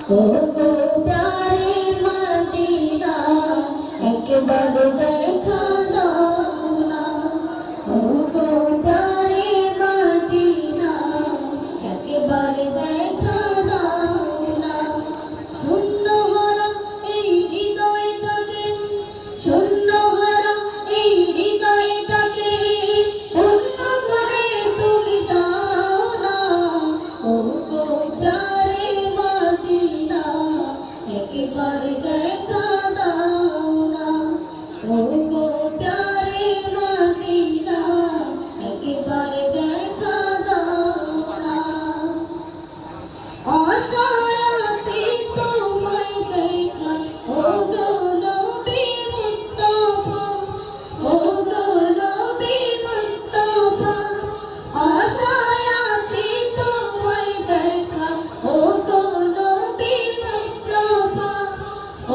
ও গো প্যারে মদিনা একবার দেখা দাও না। ও গো প্যারে মদিনা একবার দেখা দাও না। শূন্য হারা এই হৃদয়টাকে, শূন্য হারা এই হৃদয়টাকে পূর্ণ করে তুমি দাও না। ও গো প্যারে মদিনা একবার দেখা দাও না। ও গো প্যারে মদিনা একবার দেখা দাও না। আশায় আছি তোমায় দেখার, ও গো নবী মুস্তাফা, ও গো নবী মুস্তাফা। আশায় আছি তোমায় দেখার, ও গো নবী মুস্তাফা,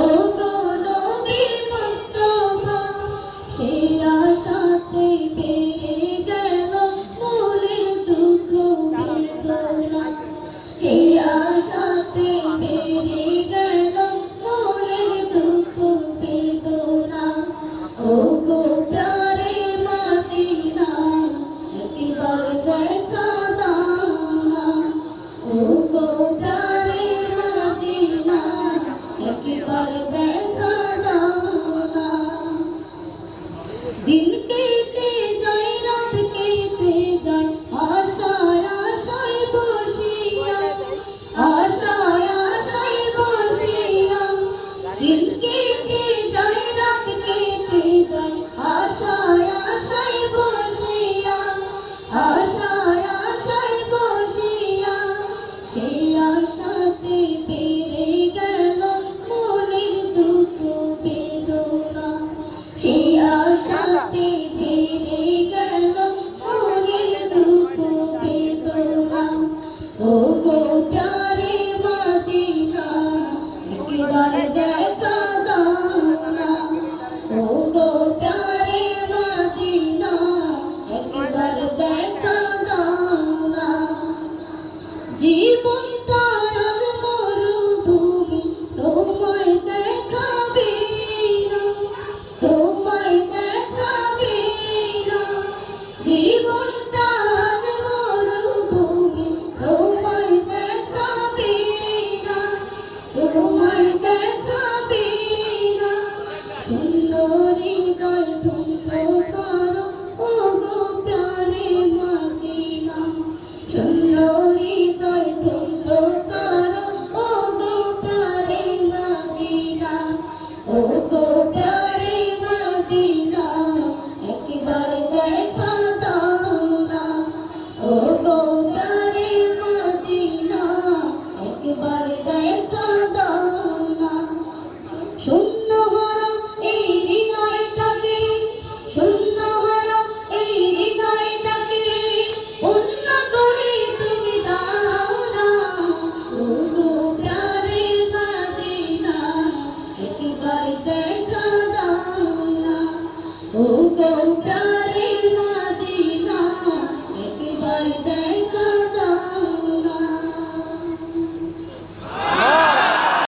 ও গো নবী মুস্তাফা। সে আশাতে পেয়ে গেল মনের দুঃখ বেদনা, সে আশাতে পেয়ে গেল মনের দুঃখ বেদনা। ও গো প্যারে মদিনা একবার দেখা দাও না। ও গো প্যারে মদিনা একবার দেখা দাও না। দিন কেটে যায়, রাত কেটে যায়, আশায় আশায় বসিয়া, আশায় আশায় বসিয়া। দিন কেটে যায়, রাত কেটে যায়, আশায় আশায় বসিয়া, আশায় আশায় বসিয়া। সেই আশাতে পেরে গেল মনের দুঃখ বেদনা, সেই আশাতে পেরে গেল মনের দুঃখ বেদনা। ও গো প্যারে মদিনা একবার দেখা দাও না। ও গো প্যারে মদিনা একবার দেখা দাও না। জীবনটা আজ মরুভূমি, তোমায় দেখাবে না, তোমায় দেখাবে না। জীবনটা আজ মরুভূমি, তোমায় দেখাবে না, তোমায় দেখাবে না। শূন্য হৃদয় ধন্য করো, ও গো প্যারে মদিনা। শূন্য হৃদয় ধন্য করো, ও গো প্যারে মদিনা। ও গো প্যারে মদিনা একবার দেখা দাও না। ও গো প্যারে মদিনা একবার দেখা দাও না। শূন্য হারা এই হৃদয়টাকে, শূন্য হারা এই হৃদয়টাকে পূর্ণ করে তুমি দাও না। ও গো প্যারে মদিনা একবার দেখা দাও না। ও গো প্যারে মদিনা একবার দেখা